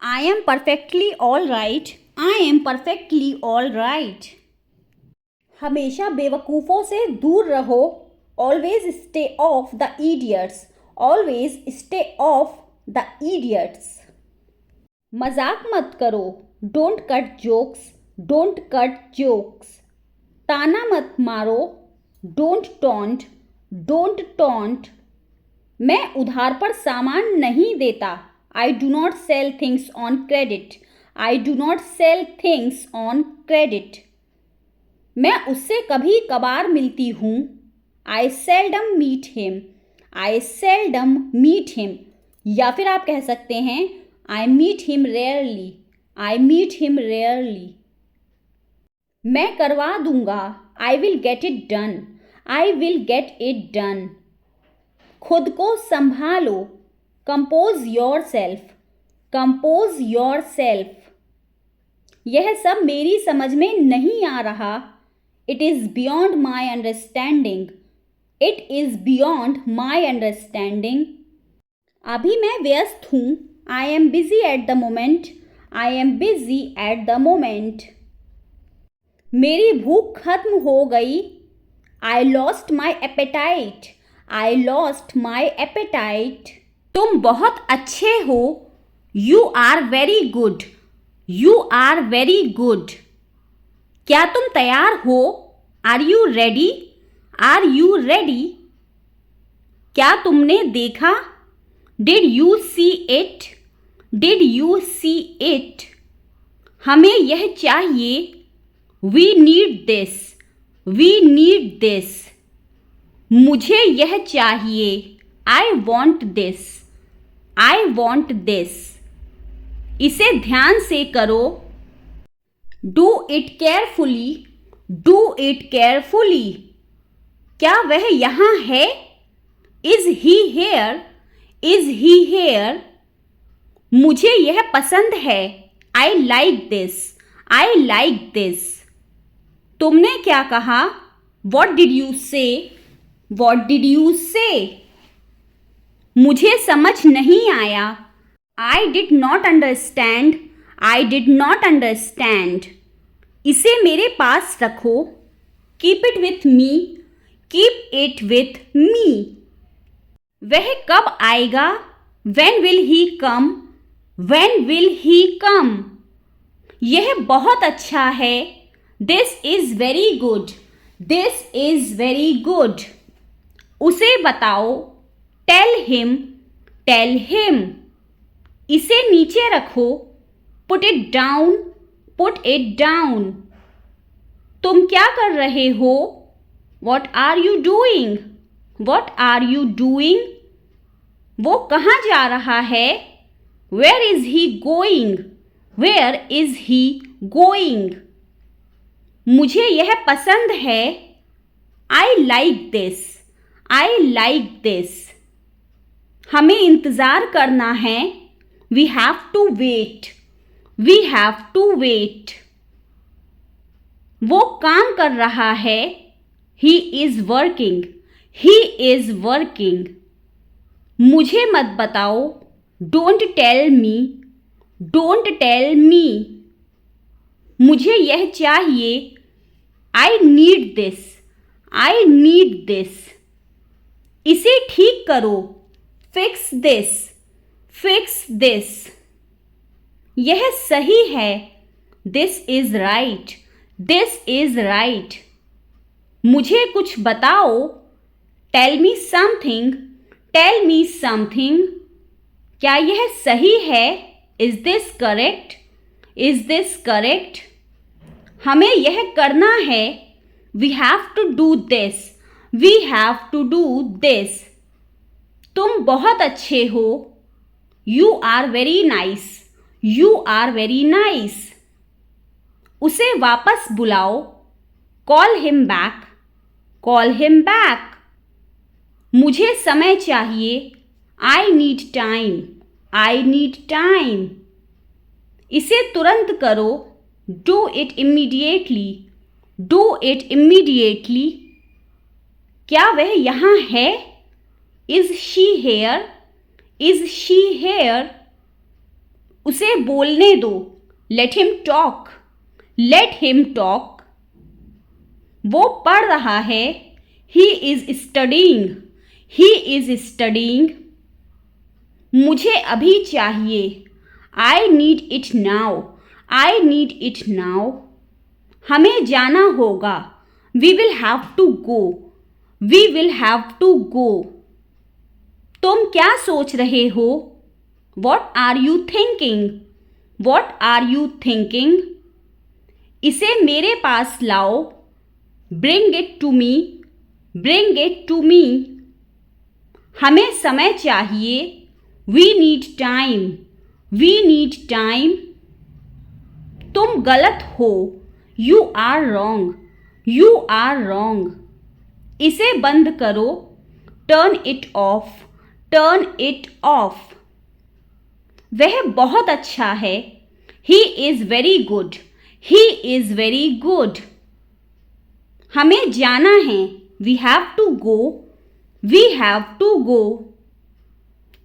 I am perfectly all right, I am perfectly all right, हमेशा बेवकूफ़ों से दूर रहो, always stay of the idiots, always stay of the idiots, मजाक मत करो, don't cut jokes, don't cut jokes, ताना मत मारो, डोंट टॉन्ट, डोंट टॉन्ट, मैं उधार पर सामान नहीं देता, I do not sell things on credit, I do not sell things on credit, मैं उससे कभी कभार मिलती हूँ, I seldom meet him, I seldom meet him, या फिर आप कह सकते हैं I meet him rarely, I meet him rarely, मैं करवा दूंगा, I will get it done, I will get it done, खुद को संभालो, compose yourself, compose yourself, यह सब मेरी समझ में नहीं आ रहा, it is beyond my understanding, it is beyond my understanding, अभी मैं व्यस्त हूँ, I am busy at the moment, I am busy at the moment, मेरी भूख खत्म हो गई, I lost my appetite, I lost my appetite, तुम बहुत अच्छे हो, you are very good, you are very good, क्या तुम तैयार हो, are you ready, are you ready, क्या तुमने देखा, did you see it, did you see it, हमें यह चाहिए, we need this, we need this, मुझे यह चाहिए, I want this, I want this, इसे ध्यान से करो, do it carefully, do it carefully, क्या वह यहाँ है, is he here, is he here, मुझे यह पसंद है, I like this, I like this, तुमने क्या कहा, what did you say, what did you say, मुझे समझ नहीं आया, I did not understand, I did not understand, इसे मेरे पास रखो, keep it with me, keep it with me, वह कब आएगा, when will he come, when will he come, यह बहुत अच्छा है, this is very good, this is very good, उसे बताओ, टेल हिम, टेल हिम, इसे नीचे रखो, put it down, put it down, तुम क्या कर रहे हो, what are you doing, what are you doing, वो कहाँ जा रहा है, where is he going, where is he going, मुझे यह पसंद है, I like this, I like this, हमें इंतज़ार करना है, we have to wait, we have to wait, वो काम कर रहा है, he is working, he is working, मुझे मत बताओ, don't tell me, don't tell me, मुझे यह चाहिए, I need this, I need this, इसे ठीक करो, फिक्स दिस, फिक्स दिस, यह सही है, this is right, this is right, मुझे कुछ बताओ, tell me something, tell me something, क्या यह सही है? Is this correct? Is this correct? हमें यह करना है। We have to do this. We have to do this. तुम बहुत अच्छे हो। You are very nice. You are very nice. उसे वापस बुलाओ। Call him back. Call him back. मुझे समय चाहिए। I need time. I need time. इसे तुरंत करो। Do it immediately. Do it immediately. क्या वह यहाँ है? Is she here? Is she here? उसे बोलने दो। Let him talk. Let him talk. वो पढ़ रहा है। He is studying. He is studying. मुझे अभी चाहिए। I need it now. I need it now. हमें जाना होगा। We will have to go. We will have to go. तुम क्या सोच रहे हो? What are you thinking? What are you thinking? इसे मेरे पास लाओ। Bring it to me. Bring it to me. हमें समय चाहिए। We need time. We need time. तुम गलत हो। You are wrong. You are wrong. इसे बंद करो। Turn it off. Turn it off. वह बहुत अच्छा है। He is very good. He is very good. हमें जाना है। We have to go. We have to गो।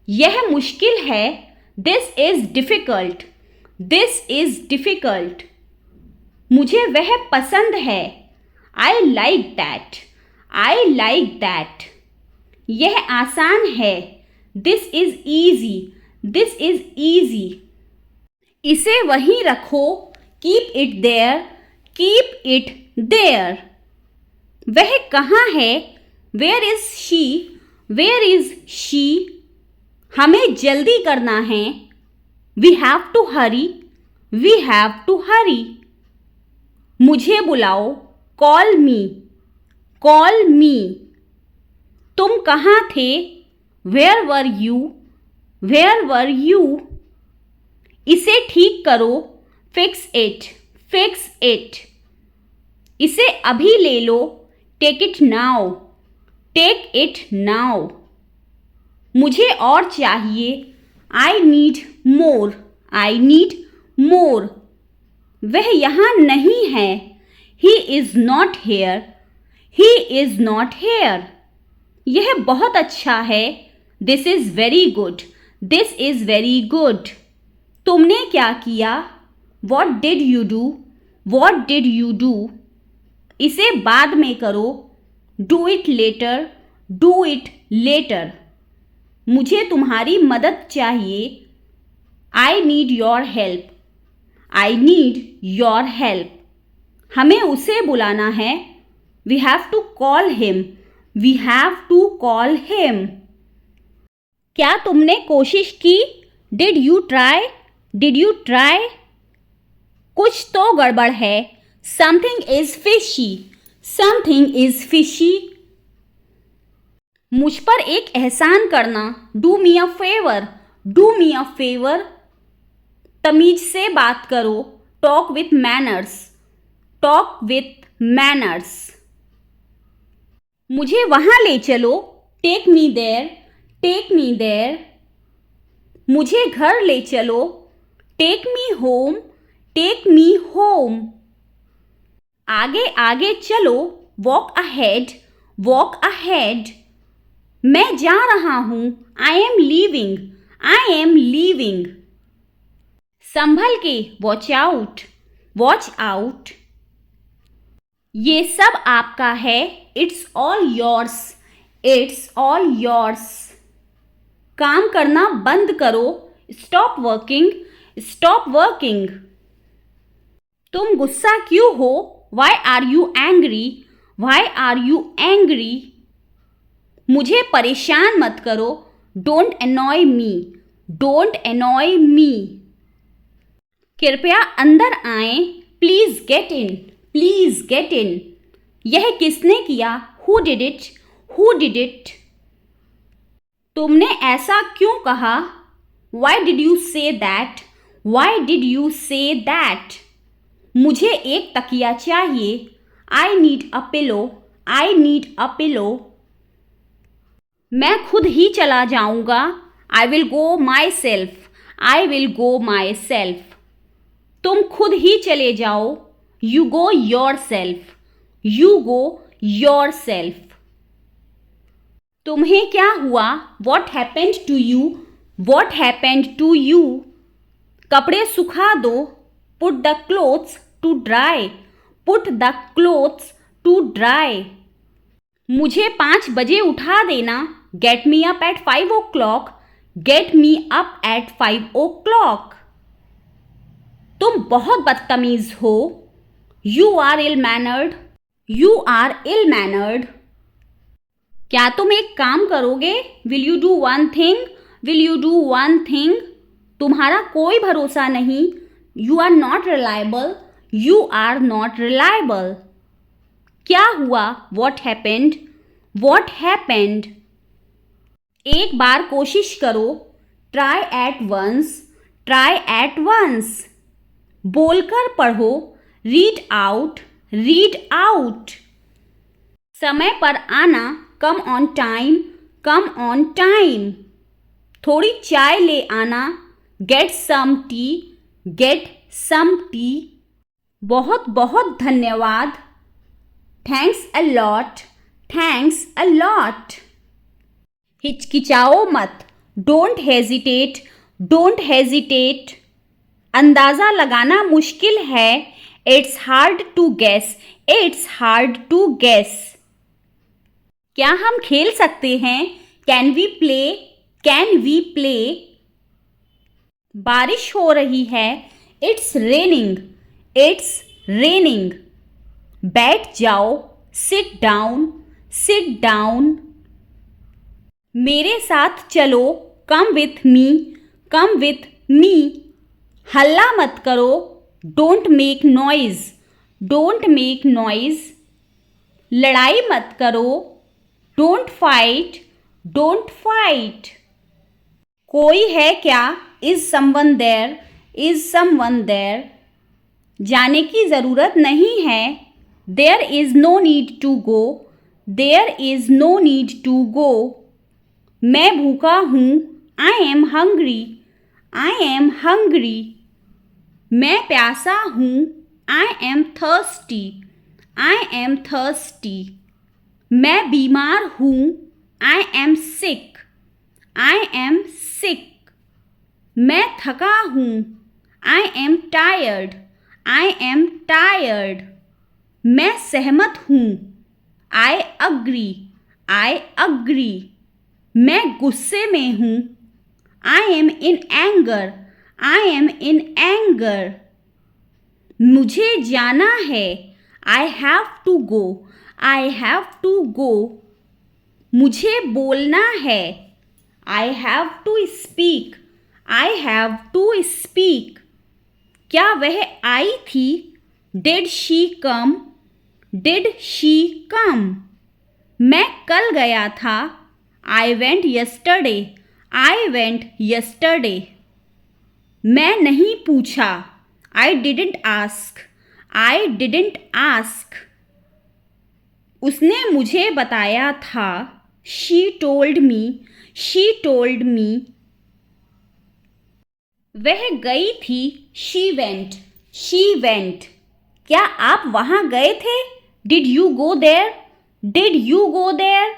यह मुश्किल है। This is difficult. This is difficult. मुझे वह पसंद है। I like that. I like that. यह आसान है। This is easy. This is easy. इसे वहीं रखो। Keep it there. Keep it there. वह कहाँ है? Where is she? Where is she? हमें जल्दी करना है। We have to hurry. We have to hurry. मुझे बुलाओ। Call me. Call me. तुम कहाँ थे? Where were you? Where were you? इसे ठीक करो। Fix it. Fix it. इसे अभी ले लो। Take it now. Take it now. मुझे और चाहिए। I need more. I need more. वह यहाँ नहीं है। He is not here. He is not here. यह बहुत अच्छा है। This is very good. This is very good. तुमने क्या किया? What did you do? What did you do? इसे बाद में करो। Do it letter. Do it later. मुझे तुम्हारी मदद चाहिए। I need your help. I need your help. हमें उसे बुलाना है। We have to call him. We have to call him. क्या तुमने कोशिश की? Did you try? Did you try? कुछ तो गड़बड़ है। Something is fishy. Something is fishy. मुझ पर एक एहसान करना। Do me a favour. Do me a favour. तमीज से बात करो। Talk with manners. Talk with manners. मुझे वहां ले चलो। Take me there. Take me there. मुझे घर ले चलो। Take me home. Take me home. आगे आगे चलो। Walk ahead. Walk ahead. मैं जा रहा हूं। I am leaving. I am leaving. संभल के। Watch out. Watch out. ये सब आपका है। It's all yours. It's all yours. काम करना बंद करो। Stop working. Stop working. तुम गुस्सा क्यों हो? Why are you angry? Why are you angry? मुझे परेशान मत करो। Don't annoy me. Don't annoy me. कृपया अंदर आएं, please get in, please get in. यह किसने किया? Who did it, who did it. तुमने ऐसा क्यों कहा? Why did you say that, why did you say that. मुझे एक तकिया चाहिए। I need a pillow, I need a pillow. मैं खुद ही चला जाऊंगा। I will go my self, I will go myself. तुम खुद ही चले जाओ। You go yourself, you go yourself. तुम्हें क्या हुआ? What happened to you, what happened to you. कपड़े सुखा दो। Put the clothes to dry, put the clothes to dry. मुझे 5 बजे उठा देना। Get me up at 5 o'clock, get me up at 5 o'clock। तुम बहुत बदतमीज हो। You are ill mannered, you are ill mannered. क्या तुम एक काम करोगे? Will you do one thing, will you do one thing. तुम्हारा कोई भरोसा नहीं। You are not reliable, you are not reliable. क्या हुआ? What happened, what happened. एक बार कोशिश करो। Try at once, try at once. बोलकर पढ़ो। Read out, read out. समय पर आना। Come on time, come on time. थोड़ी चाय ले आना। Get some tea, get some tea. बहुत बहुत धन्यवाद। Thanks a lot, thanks a lot. हिचकिचाओ मत। Don't hesitate, don't hesitate. अंदाज़ा लगाना मुश्किल है। It's hard to guess, it's hard to guess. क्या हम खेल सकते हैं? Can we play, can we play. बारिश हो रही है। It's raining, it's raining. बैठ जाओ। Sit down, sit down. मेरे साथ चलो। Come with me, come with me. हल्ला मत करो। Don't make noise, don't make noise. लड़ाई मत करो। Don't fight, don't fight. कोई है क्या? Is someone there, is someone there. जाने की ज़रूरत नहीं है। There is no need to go, there is no need to go. मैं भूखा हूँ। I am hungry, I am hungry. मैं प्यासा हूँ। I am thirsty, I am thirsty. मैं बीमार हूँ। I am sick, I am sick. मैं थका हूँ। I am tired, I am tired. मैं सहमत हूँ। I agree, I agree. मैं गुस्से में हूँ। I am in anger, I am in anger. मुझे जाना है। I have to go, I have to go. मुझे बोलना है। I have to speak, I have to speak. क्या वह आई थी? Did she come, did she come. मैं कल गया था। I went yesterday, I went yesterday. मैं नहीं पूछा। I didn't ask, I didn't ask. उसने मुझे बताया था। She told me, she told me. वह गई थी। She went, she went. क्या आप वहाँ गए थे? Did you go there, did you go there.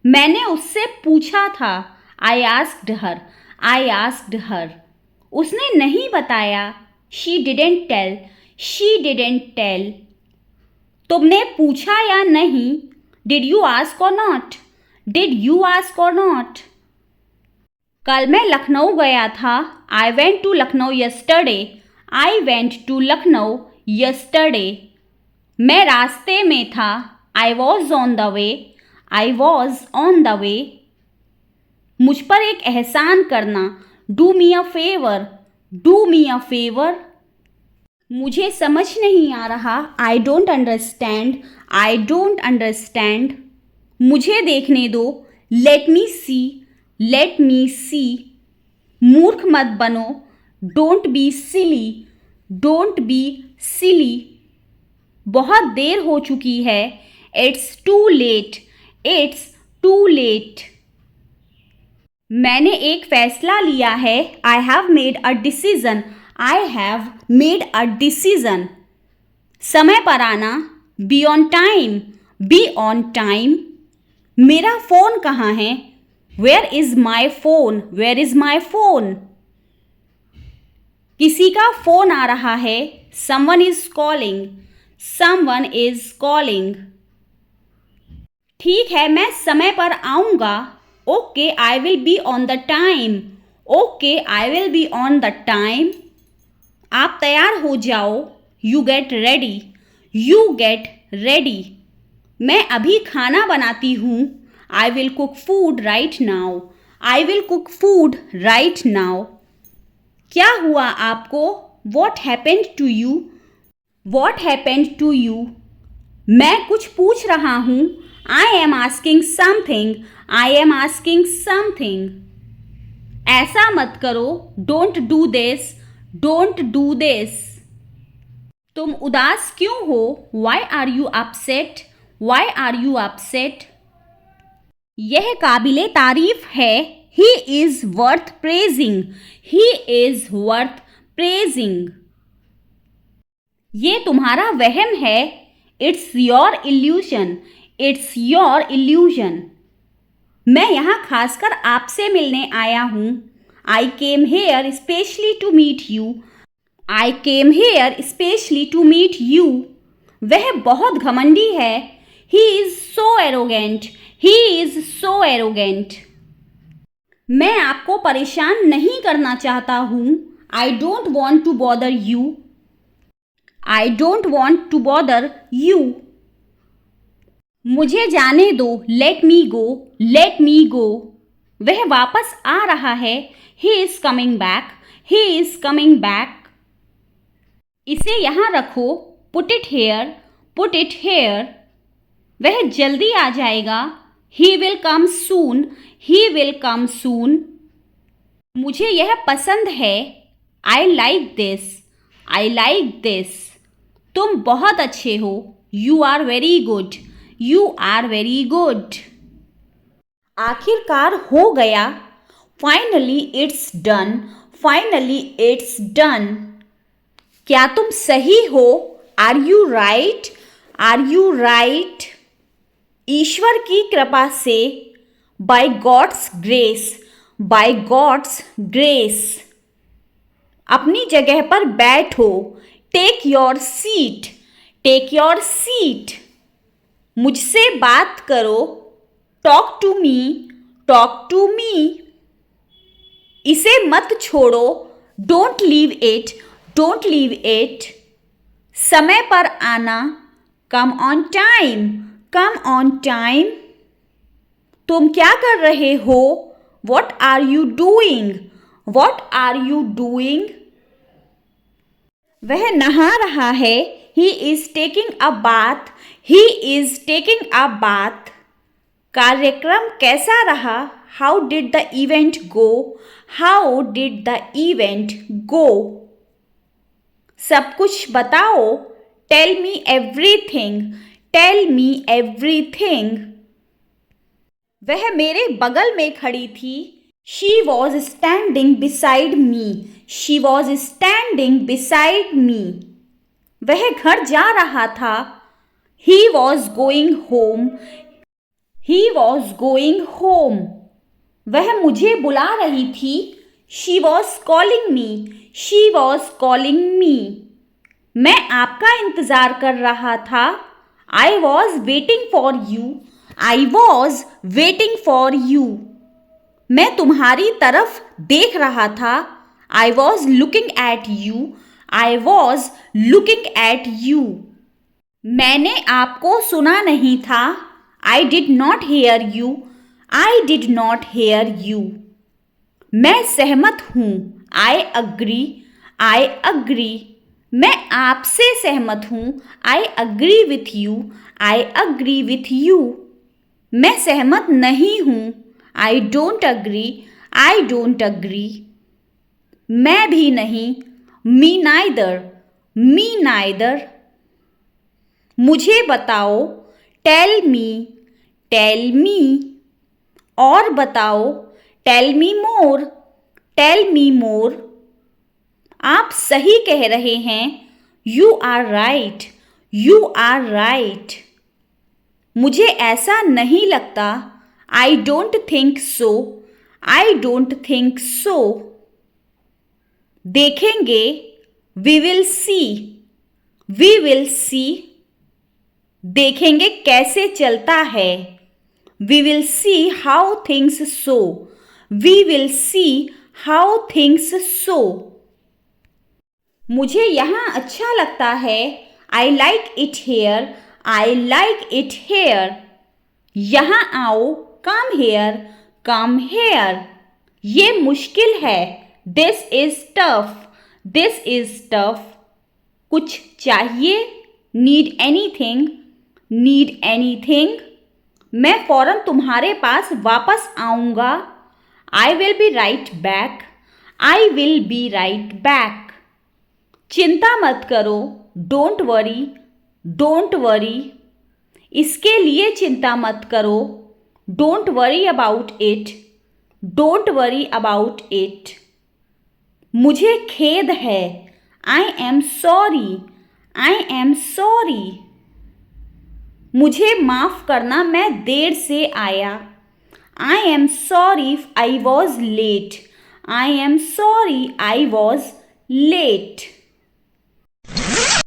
मैंने उससे पूछा था। I asked her, I asked her. उसने नहीं बताया। She didn't tell, she didn't tell. तुमने पूछा या नहीं? Did you ask or not, did you ask or not. कल मैं लखनऊ गया था। I went to Lucknow yesterday, I went to Lucknow yesterday. मैं रास्ते में था। I was on the way, I was on the way. मुझ पर एक एहसान करना। Do me a favour, do me a favour. मुझे समझ नहीं आ रहा, I don't understand, I don't understand. मुझे देखने दो, लेट मी सी, लेट मी सी। मूर्ख मत बनो, don't be silly, don't be silly. बहुत देर हो चुकी है, it's too late, it's too late. मैंने एक फैसला लिया है, I have made a decision, I have made a decision. समय पर आना, be on time, be on time. मेरा फ़ोन कहाँ है, where is my phone, where is my phone. किसी का फ़ोन आ रहा है, someone is calling, someone is calling. ठीक है, मैं समय पर आऊँगा, okay I will be on the time, okay I will be on the time. आप तैयार हो जाओ, you get ready, you get ready. मैं अभी खाना बनाती हूँ, I will cook food right now, I will cook food right now. क्या हुआ आपको, what happened to you, what happened to you. मैं कुछ पूछ रहा हूँ, I am asking something, I am asking something. ऐसा मत करो, don't do this, don't do this. तुम उदास क्यों हो, why are you upset, why are you upset. यह काबिले तारीफ है, he is worth praising, he is worth praising. ये तुम्हारा वहम है, it's your illusion, it's your illusion. मैं यहाँ खासकर आपसे मिलने आया हूँ, I came here specially to meet you, I came here specially to meet you. वह बहुत घमंडी है, he is so arrogant, he is so arrogant. मैं आपको परेशान नहीं करना चाहता हूँ, I don't want to bother you, I don't want to bother you. मुझे जाने दो, लेट मी गो, लेट मी गो। वह वापस आ रहा है, he is coming back, he is coming back. इसे यहाँ रखो, put it here, put it here. वह जल्दी आ जाएगा, he will come soon, he will come सून। मुझे यह पसंद है, I like this, I like this. तुम बहुत अच्छे हो, you are very good, you are very good. आखिरकार हो गया, finally it's done, finally it's done. क्या तुम सही हो, are you right, are you right. ईश्वर की कृपा से, by God's grace, by God's grace. अपनी जगह पर बैठो, take your seat, take your seat. मुझसे बात करो, talk to me, talk to मी। इसे मत छोड़ो, don't leave it, don't leave it. समय पर आना, come on time, come on time. तुम क्या कर रहे हो, what are you doing, what are you doing. वह नहा रहा है, he is taking a bath, he is taking a bath. कार्यक्रम कैसा रहा, how did the event go, how did the event go. सब कुछ बताओ, tell me everything, tell me everything. वह मेरे बगल में खड़ी थी, she was standing beside me, she was standing beside me. वह घर जा रहा था, he was going home, he was going home. वह मुझे बुला रही थी, she was calling me, she was calling me. मैं आपका इंतज़ार कर रहा था, I was waiting for you, I was waiting for you. मैं तुम्हारी तरफ देख रहा था, I was looking at you, I was looking at you. मैंने आपको सुना नहीं था, आई did not here you, I did not here you. मैं सहमत हूँ, आई अग्री, आई अग्री। मैं आपसे सहमत हूँ, I agree with you, I agree with you. मैं सहमत नहीं हूँ, I don't agree, I don't agree. मैं भी नहीं, मी नाइदर, मी नाइदर। मुझे बताओ, टेल मी, टेल मी। और बताओ, टेल मी मोर, टेल मी मोर। आप सही कह रहे हैं, you are right, you are right. मुझे ऐसा नहीं लगता, I don't think so, I don't think so. देखेंगे, we will see, we will see. देखेंगे कैसे चलता है, we will see how things so, we will see how things so. मुझे यहाँ अच्छा लगता है, I like it here, I like it here. यहाँ आओ, कम हेयर, कम हेयर। ये मुश्किल है, this is tough, this is tough. कुछ चाहिए, नीड एनीथिंग, नीड एनीथिंग। मैं फौरन तुम्हारे पास वापस आऊँगा, आई will B right back, I will B right back. चिंता मत करो, डोंट वरी, डोंट वरी। इसके लिए चिंता मत करो, don't worry about it, don't worry about it. मुझे खेद है, I am sorry, I am sorry. मुझे माफ़ करना, मैं देर से आया, I am sorry I was late, I am sorry I was late.